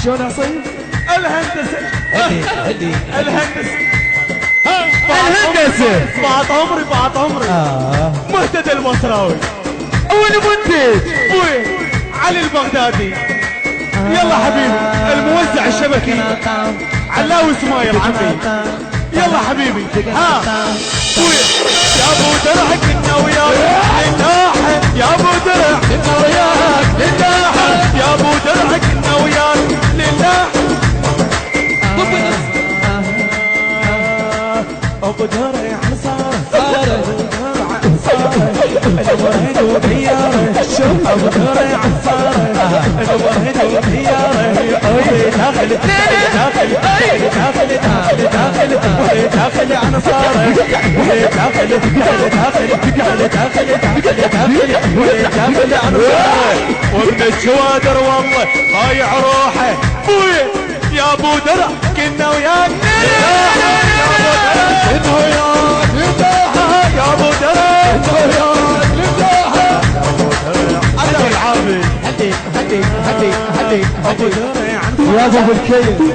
شلون عصيب؟ الهندسة الهندسة الهندسة بعط عمري بعط عمري مهتدى المصراوي والمنتج ابوي علي البغدادي يلا حبيبي الموزع الشبكي علاوي سمايل عمي يلا حبيبي ها ابوي يا ابو درع كنا وياك للناحة يا ابو درع كنا وياك للناحة يا ابو درع كنا وياك للناحة ابو درع صار الورد وبياره شوف ابو درع صار الورد وبياره داخل داخل داخل داخل داخل انا صار داخل داخل انا صار وابن الشوادر والله ضايع روحه ابوي يا ابو درع كنا وياك كنا وياك يا ابو درع كنا وياك انا العابد هدي ابو درع يا ابو الكيل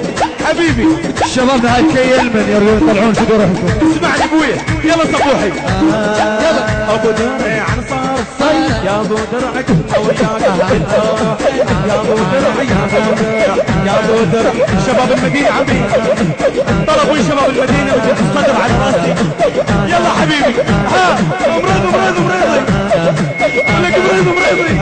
حبيبي الشباب هاي الكيل من يريدون يطلعون صدورهم. اسمعني ابويا يلا صبوحي يلا ابو درع صار الصيد يا ابو درع كنا وياك يا ابو درع يا ابو درع شباب المدينه عمي طلبوا شباب المدينه وجبت الصدر على راسي يلا حبيبي ها مريض لك مريض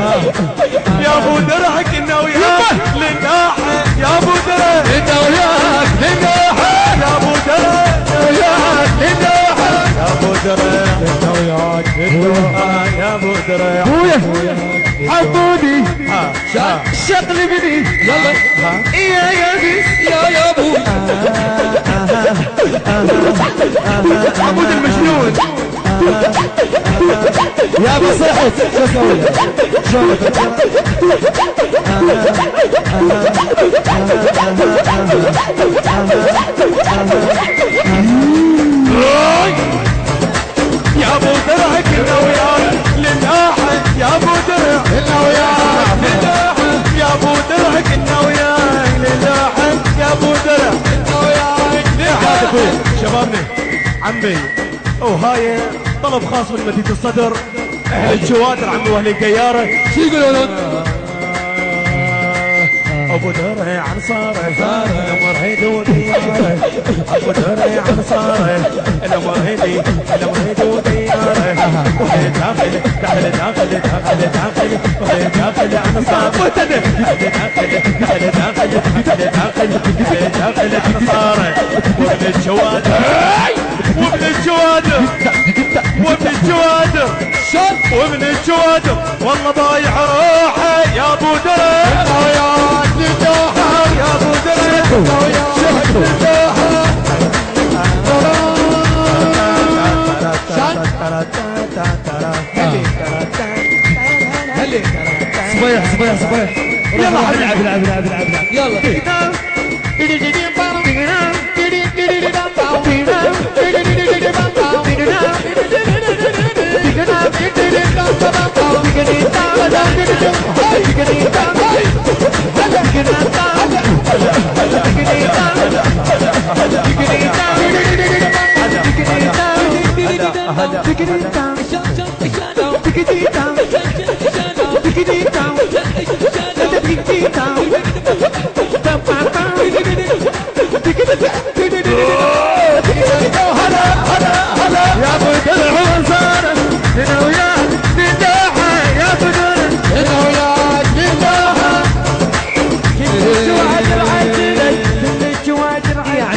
يا ابو درع كنا وياك للناحه يا ابو درع كنا وياك للناحه يا ابو درع وياك للناحه يا ابو درع كنا وياك للناحه يا ابو درع ابويا حبودي شغل بدي يلا يا بيس يا ابو عبود المجنون يا ابو صحت شو اسوي شلونك يا ابو درع كنا وياك للناحه يا ابو درع كنا وياك للناحه يا ابو درع كنا وياك للناحه يا ابو درع كنا وياك للناحه شبابنا عمي وهاي طلب خاص من مدينه الصدر اهل الجوادر عمي واهل القياره شو يقولون؟ ابو درع عن صاره الامر هيدي ودياره ابو درع عن صاره الامر هيدي ودياره داخل عن صاره داخل عن صاره وابن الجوادر والله ضايع روحه يا ابو درع وياك للدوحه يا ابو درع وياك للدوحه صبيح يلا حبيبي العب يلا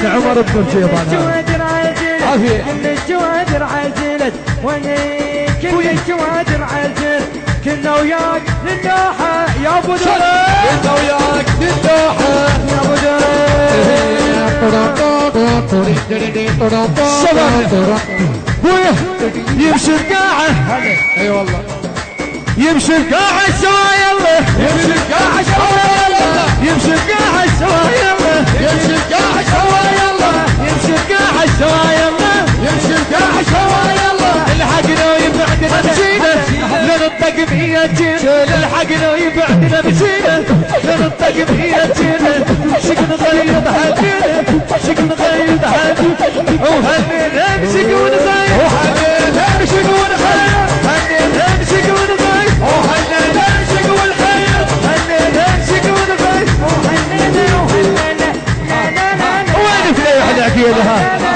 عمر بن الجيبان عافية كل الجوادر عزلت كل الجوادر عزلت كنا وياك للناحة يا ابو درع كنا وياك للدوحه يا ابو درع شباب بويا يمشي القاعة اي والله يمشي القاعة سوا يلا يمشي القاعه سوا يلا يمشي القاعة سوا يلا يمشي القاعه سوا يلا يمشي القاعة سوا يلا يمشي القاعه سوا يلا الحقنا ويبعدنا نمشينا لنطق فيه فيها الجيل الحقنا ويبعدنا بسينا ننطق فيها الجيل شق نغير حدينا شق نغير حدينا وهنينا نمسك ونغير وهنينا نمسك ونغير هنينا نمسك ونغير وهنينا نمسك ونغير هنينا نمسك ونغير وهنينا لا لا لا لا وين في واحد عقيلها